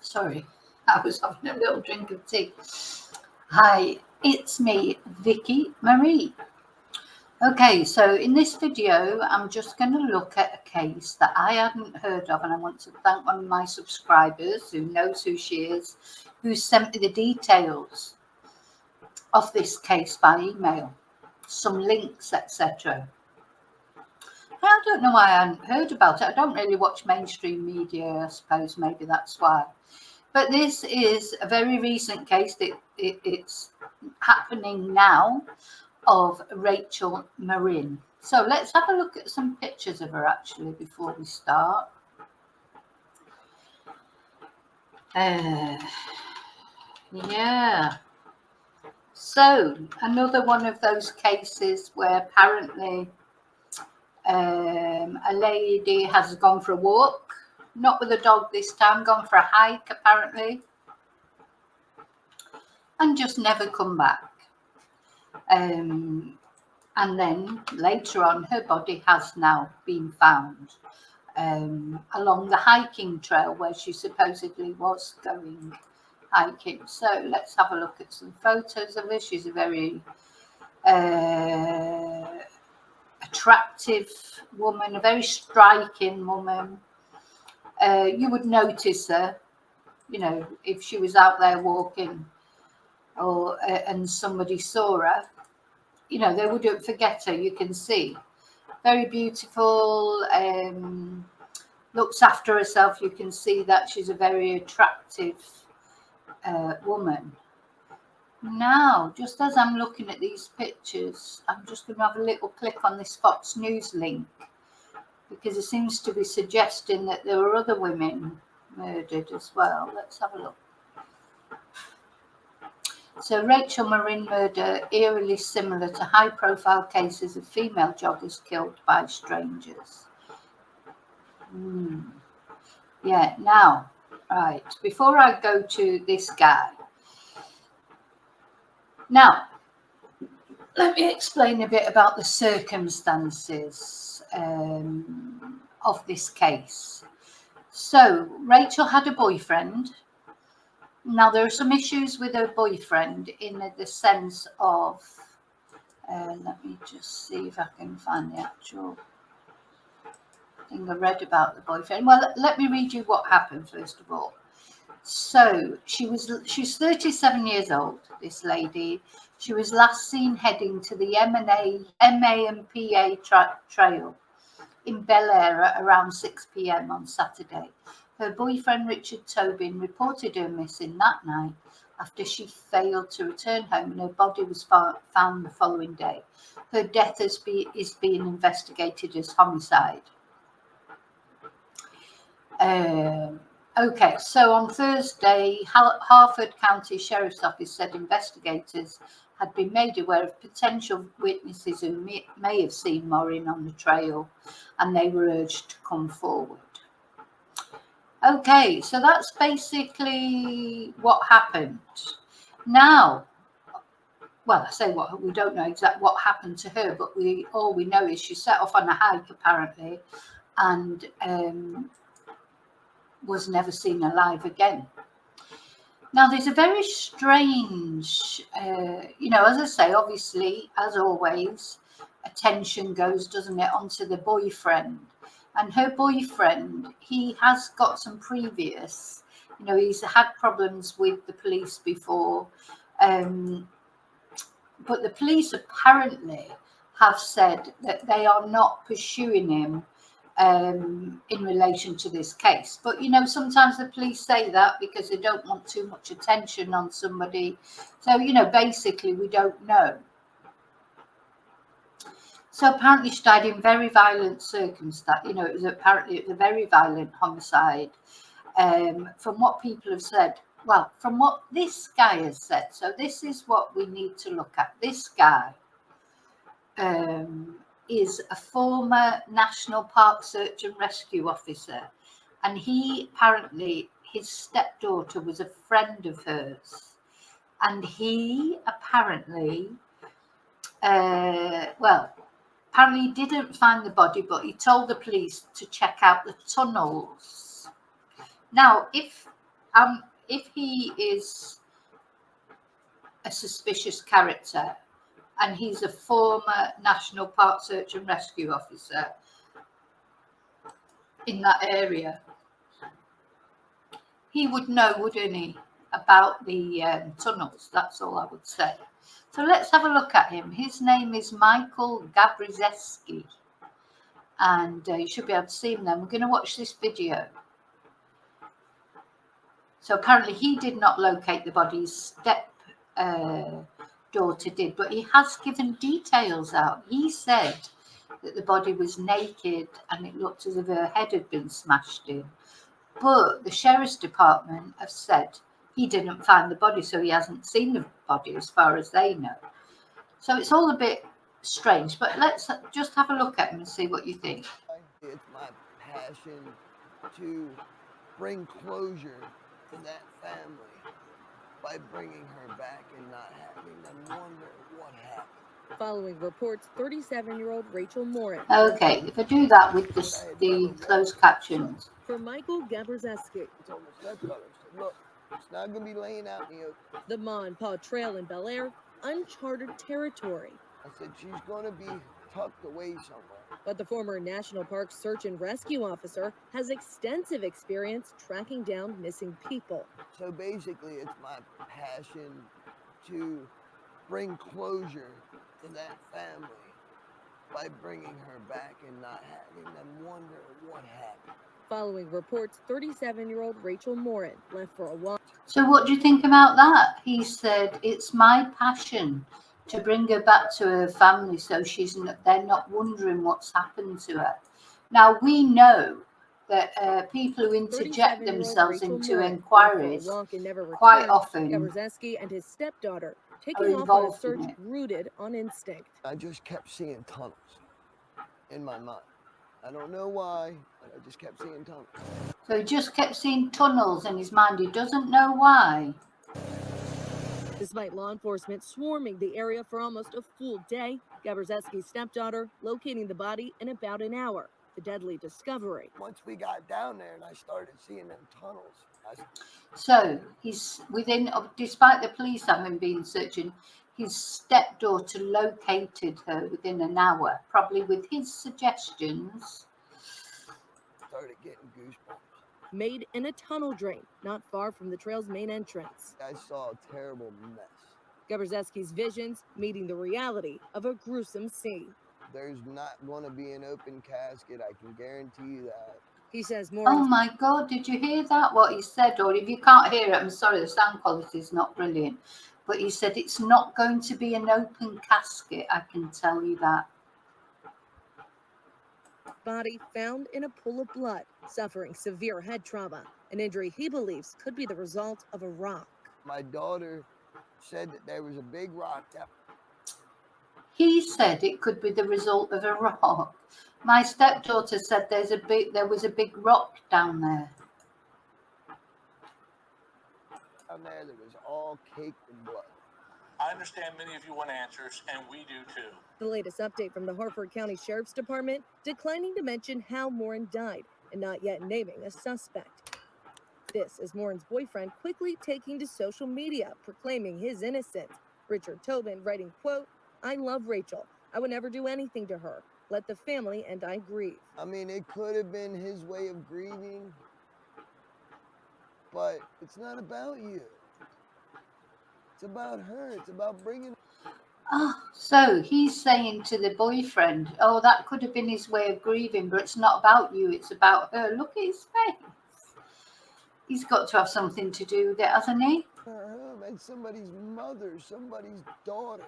Sorry, I was having a little drink of tea. Hi, it's me, Vicki Marie. Okay, so in this video, I'm just going to look at a case that I hadn't heard of, and I want to thank one of my subscribers who knows who she is, who sent me the details of this case by email, some links, etc. I don't know why I hadn't heard about it. I don't really watch mainstream media, I suppose maybe that's why. But this is a very recent case that it's happening now of Rachel Morin. So let's have a look at some pictures of her actually before we start. Yeah. So another one of those cases where apparently a lady has gone for a walk, not with a dog this time, gone for a hike apparently, and just never come back. And then later on, her body has now been found along the hiking trail where she supposedly was going hiking. So let's have a look at some photos of her. She's a very attractive woman, a very striking woman. You would notice her, you know, if she was out there walking or and somebody saw her, you know, they wouldn't forget her. You can see very beautiful, looks after herself. You can see that she's a very attractive woman. Now, just as I'm looking at these pictures, I'm just going to have a little click on this Fox News link because it seems to be suggesting that there were other women murdered as well. Let's have a look. So Rachel Morin murder eerily similar to high-profile cases of female joggers killed by strangers. Yeah, now, right, before I go to this guy, now, let me explain a bit about the circumstances of this case. So Rachel had a boyfriend. Now, there are some issues with her boyfriend in the sense of, let me just see if I can find the actual thing I read about the boyfriend. Well, let me read you what happened first of all. So she's 37 years old, this lady. She was last seen heading to the MA&PA trail in Bel Air at around 6 p.m. on Saturday. Her boyfriend, Richard Tobin, reported her missing that night after she failed to return home and her body was found the following day. Her death is being investigated as homicide. Okay, so on Thursday, Harford County Sheriff's Office said investigators had been made aware of potential witnesses who may have seen Morin on the trail, and they were urged to come forward. Okay, so that's basically what happened. Now, well, I say what we don't know exactly what happened to her, but all we know is she set off on a hike apparently, and was never seen alive again. Now, there's a very strange, you know, as I say, obviously, as always, attention goes, doesn't it, onto the boyfriend. And her boyfriend, he has got some previous, you know, he's had problems with the police before. But the police apparently have said that they are not pursuing him in relation to this case. But, you know, sometimes the police say that because they don't want too much attention on somebody. So, you know, basically we don't know. So apparently she died in very violent circumstances. You know, it was a very violent homicide. From what people have said, well, from what this guy has said. So this is what we need to look at. This guy is a former National Park Search and Rescue officer, and he apparently, his stepdaughter was a friend of hers, and he apparently, apparently he didn't find the body, but he told the police to check out the tunnels. Now, if if he is a suspicious character and he's a former National Park Search and Rescue officer in that area, he would know, wouldn't he, about the tunnels. That's all I would say. So let's have a look at him. His name is Michael Gabrzeski, and you should be able to see him then. We're going to watch this video. So apparently he did not locate the body. His step daughter did, but he has given details out. He said that the body was naked and it looked as if her head had been smashed in. But the sheriff's department have said he didn't find the body, so he hasn't seen the body as far as they know. So it's all a bit strange, but let's just have a look at him and see what you think. It's my passion to bring closure to that family by bringing her back and not having them wonder what happened. Following reports, 37-year-old Rachel Morin. Okay, if I do that with the closed captions. For Michael Gabrzeski. I told my stepdaughter, I said, look, it's not going to be laying out in the open. The Ma and Pa Trail in Bel Air, uncharted territory. I said, she's going to be tucked away somewhere. But the former National Park Search and Rescue officer has extensive experience tracking down missing people. So basically, it's my passion to bring closure to that family by bringing her back and not having them wonder what happened. Following reports, 37-year-old Rachel Morin left for a walk. So what do you think about that? He said, it's my passion to bring her back to her family so they're not wondering what's happened to her. Now, we know that people who interject themselves into inquiries quite often Gabrzeski and his stepdaughter taking off on a search rooted on instinct. I just kept seeing tunnels in my mind. I don't know why, but I just kept seeing tunnels. So he just kept seeing tunnels in his mind. He doesn't know why. Despite law enforcement swarming the area for almost a full day, Gabrzeski's stepdaughter locating the body in about an hour. The deadly discovery. Once we got down there and I started seeing them tunnels. So he's despite the police having been searching, his stepdaughter located her within an hour, probably with his suggestions. Started getting goosebumps. Made in a tunnel drain not far from the trail's main entrance. I saw a terrible mess. Gabrzeski's visions meeting the reality of a gruesome scene. There's not going to be an open casket, I can guarantee you that. He says more. Oh my God, did you hear that? What he said? Or if you can't hear it, I'm sorry, the sound quality is not brilliant. But he said it's not going to be an open casket, I can tell you that. Body found in a pool of blood, suffering severe head trauma, an injury he believes could be the result of a rock. My daughter said that there was a big rock that... He said it could be the result of a rock. My stepdaughter said there was a big rock down there. Down there that was all caked in blood. I understand many of you want answers, and we do too. The latest update from the Harford County Sheriff's Department declining to mention how Morin died and not yet naming a suspect. This is Morin's boyfriend quickly taking to social media, proclaiming his innocence. Richard Tobin writing, quote, "I love Rachel. I would never do anything to her. Let the family and I grieve." I mean, it could have been his way of grieving, but it's not about you. It's about her. It's about bringing... Oh, so he's saying to the boyfriend, oh, that could have been his way of grieving, but it's not about you, it's about her. Look at his face. He's got to have something to do with it, hasn't he? Her, and somebody's mother, somebody's daughter.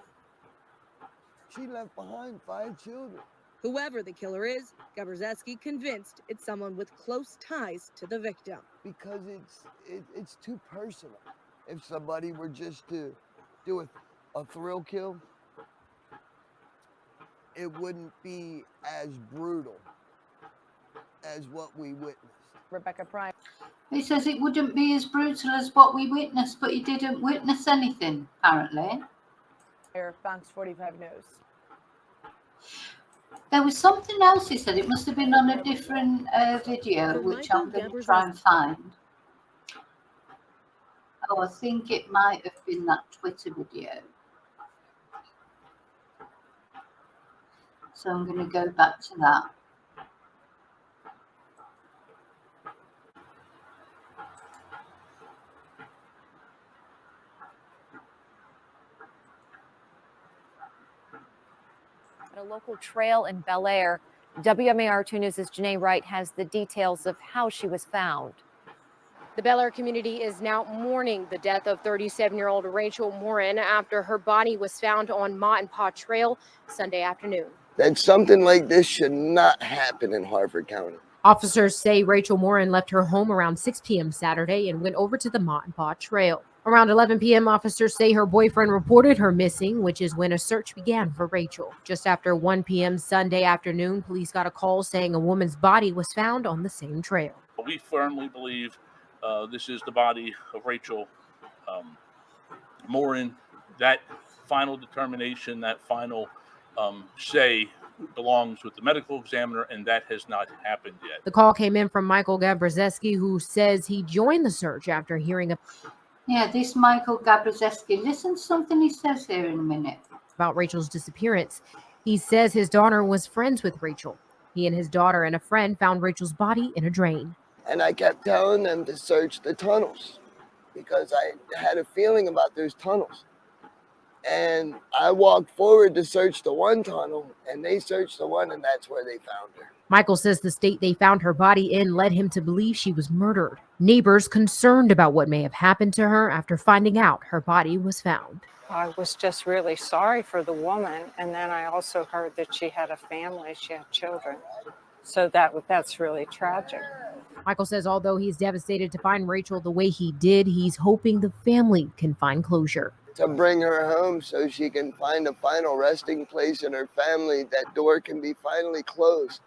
She left behind 5 children. Whoever the killer is, Gabrzeski convinced it's someone with close ties to the victim. Because it's too personal. If somebody were just to do a thrill kill, it wouldn't be as brutal as what we witnessed. Rebecca Prime. He says it wouldn't be as brutal as what we witnessed, but he didn't witness anything, apparently. Fox 45 News. There was something else he said. It must have been on a different video, which I'm going to try and find. Oh, I think it might have been that Twitter video. So I'm going to go back to that. At a local trail in Bel Air, WMAR 2 News' Janae Wright has the details of how she was found. The Bel Air community is now mourning the death of 37-year-old Rachel Morin after her body was found on Ma and Pa Trail Sunday afternoon. That something like this should not happen in Harford County. Officers say Rachel Morin left her home around 6 p.m. Saturday and went over to the Ma and Pa Trail. Around 11 p.m., officers say her boyfriend reported her missing, which is when a search began for Rachel. Just after 1 p.m. Sunday afternoon, police got a call saying a woman's body was found on the same trail. We firmly believe this is the body of Rachel Morin. That final determination, that final say belongs with the medical examiner, and that has not happened yet. The call came in from Michael Gabrzeski, who says he joined the search after hearing this Michael Gabrzeski. Listen to something he says here in a minute. About Rachel's disappearance. He says his daughter was friends with Rachel. He and his daughter and a friend found Rachel's body in a drain. And I kept telling them to search the tunnels because I had a feeling about those tunnels. And I walked forward to search the one tunnel, and they searched the one, and that's where they found her. Michael says the state they found her body in led him to believe she was murdered. Neighbors concerned about what may have happened to her after finding out her body was found. I was just really sorry for the woman, and then I also heard that she had a family, she had children. So that's really tragic. Michael says although he's devastated to find Rachel the way he did, he's hoping the family can find closure. To bring her home so she can find a final resting place in her family, that door can be finally closed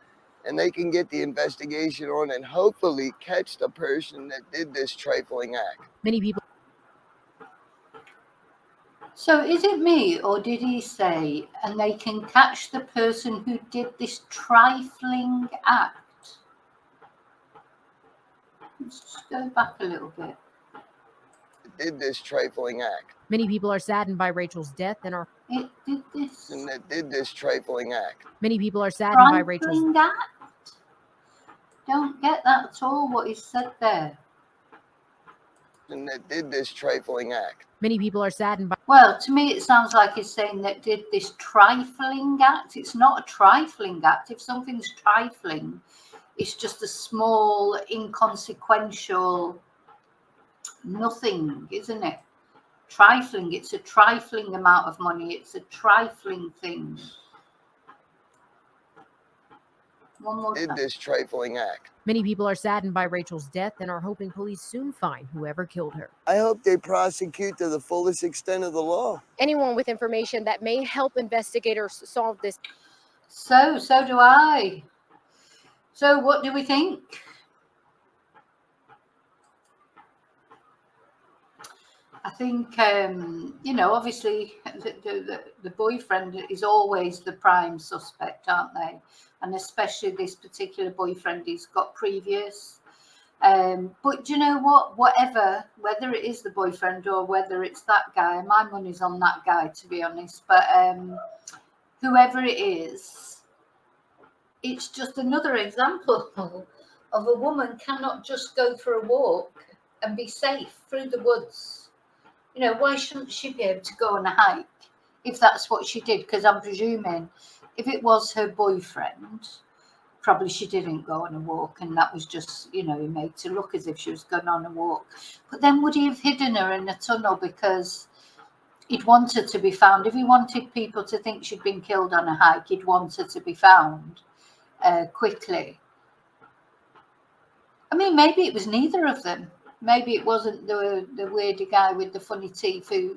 and they can get the investigation on and hopefully catch the person that did this trifling act. Many people. So is it me, or did he say, and they can catch the person who did this trifling act? Let's just go back a little bit. Did this trifling act. Many people are saddened by Rachel's death and are. It did this. And that did this trifling act. Many people are saddened by Rachel's. Trifling act? Don't get that at all, what he said there. And that did this trifling act. Many people are saddened by. Well, to me, it sounds like he's saying that did this trifling act. It's not a trifling act. If something's trifling, it's just a small, inconsequential nothing, isn't it? Trifling, it's a trifling amount of money. It's a trifling thing. One more time. Did this trifling act. Many people are saddened by Rachel's death and are hoping police soon find whoever killed her. I hope they prosecute to the fullest extent of the law. Anyone with information that may help investigators solve this. So do I. So what do we think? I think, obviously the boyfriend is always the prime suspect, aren't they? And especially this particular boyfriend, he's got previous. But you know what? Whatever, whether it is the boyfriend or whether it's that guy, my money's on that guy, to be honest. But whoever it is, it's just another example of a woman cannot just go for a walk and be safe through the woods. You know, why shouldn't she be able to go on a hike if that's what she did? Because I'm presuming if it was her boyfriend, probably she didn't go on a walk, and that was just, he made to look as if she was going on a walk. But then would he have hidden her in a tunnel because he'd want her to be found? If he wanted people to think she'd been killed on a hike, he'd want her to be found quickly. I mean, maybe it was neither of them. Maybe it wasn't the weirdy guy with the funny teeth who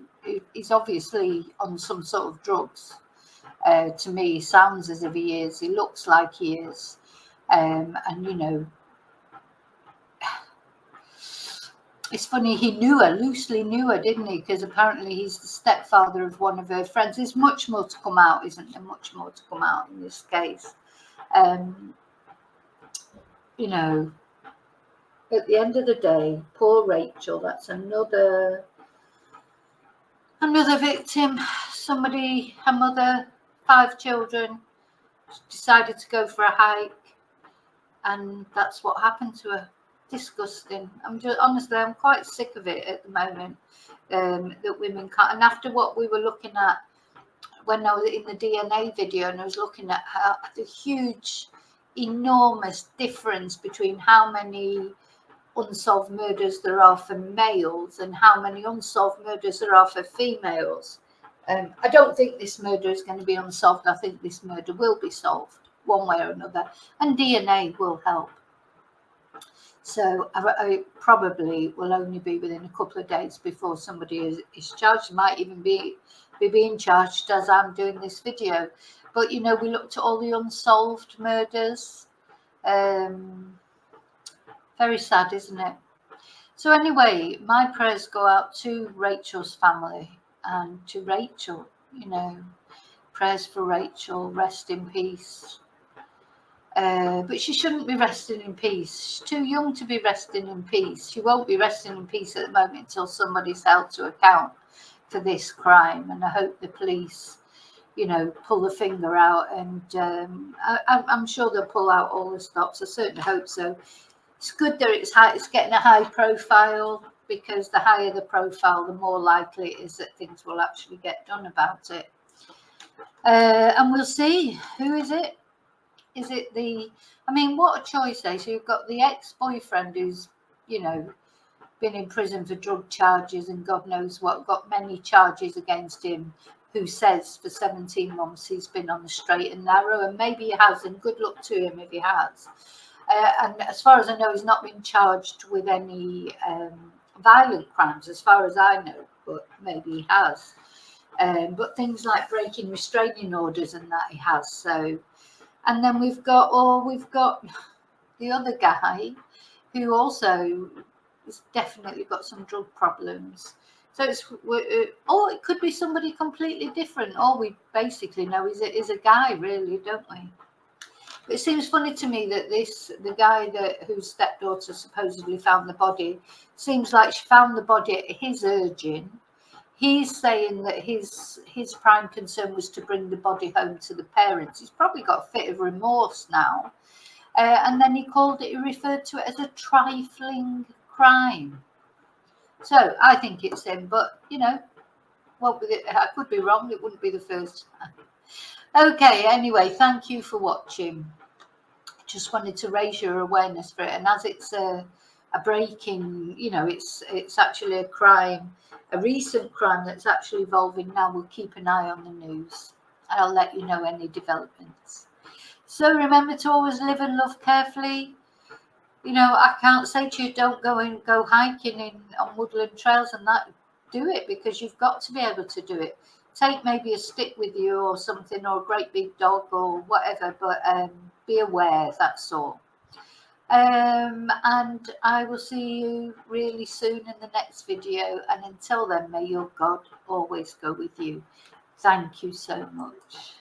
is obviously on some sort of drugs. To me, he sounds as if he is. He looks like he is. It's funny, he loosely knew her, didn't he? Because apparently he's the stepfather of one of her friends. There's much more to come out, isn't there? Much more to come out in this case. at the end of the day, poor Rachel, that's another victim. Somebody, her mother, 5 children, decided to go for a hike, and that's what happened to her. Disgusting. Honestly, I'm quite sick of it at the moment, that women can't. And after what we were looking at when I was in the DNA video, and I was looking at the huge, enormous difference between how many unsolved murders there are for males and how many unsolved murders there are for females. I don't think this murder is going to be unsolved. I think this murder will be solved one way or another, and DNA will help. So I probably will only be within a couple of days before somebody is charged. Might even be being charged as I'm doing this video. But you know, we looked at all the unsolved murders. Very sad, isn't it? So anyway, my prayers go out to Rachel's family and to Rachel. You know, prayers for Rachel, rest in peace. But she shouldn't be resting in peace. She's too young to be resting in peace. She won't be resting in peace at the moment until somebody's held to account for this crime. And I hope the police, you know, pull the finger out, and I'm sure they'll pull out all the stops. I certainly hope so. It's good that it's getting a high profile, because the higher the profile, the more likely it is that things will actually get done about it. And we'll see. Who is it? Is it I mean, what a choice, eh? So you've got the ex-boyfriend who's, you know, been in prison for drug charges and God knows what, got many charges against him, who says for 17 months he's been on the straight and narrow, and maybe he has, and good luck to him if he has. And as far as I know, he's not been charged with any violent crimes, as far as I know, but maybe he has. But things like breaking restraining orders and that he has. So, and then we've got the other guy who also has definitely got some drug problems. So or it could be somebody completely different. All we basically know is a guy, really, don't we? It seems funny to me that the guy whose stepdaughter supposedly found the body, seems like she found the body at his urging. He's saying that his prime concern was to bring the body home to the parents. He's probably got a fit of remorse now. And then he referred to it as a trifling crime. So I think it's him, but you know, I could be wrong. It wouldn't be the first time. Okay, anyway, thank you for watching. Just wanted to raise your awareness for it, and as it's a breaking, you know, it's actually a crime, a recent crime that's actually evolving now. We'll keep an eye on the news, and I'll let you know any developments. So remember to always live and love carefully. You know, I can't say to you, don't go hiking on woodland trails and that. Do it, because you've got to be able to do it. Take maybe a stick with you or something, or a great big dog or whatever, but be aware, that's all. And I will see you really soon in the next video, and until then, may your God always go with you. Thank you so much.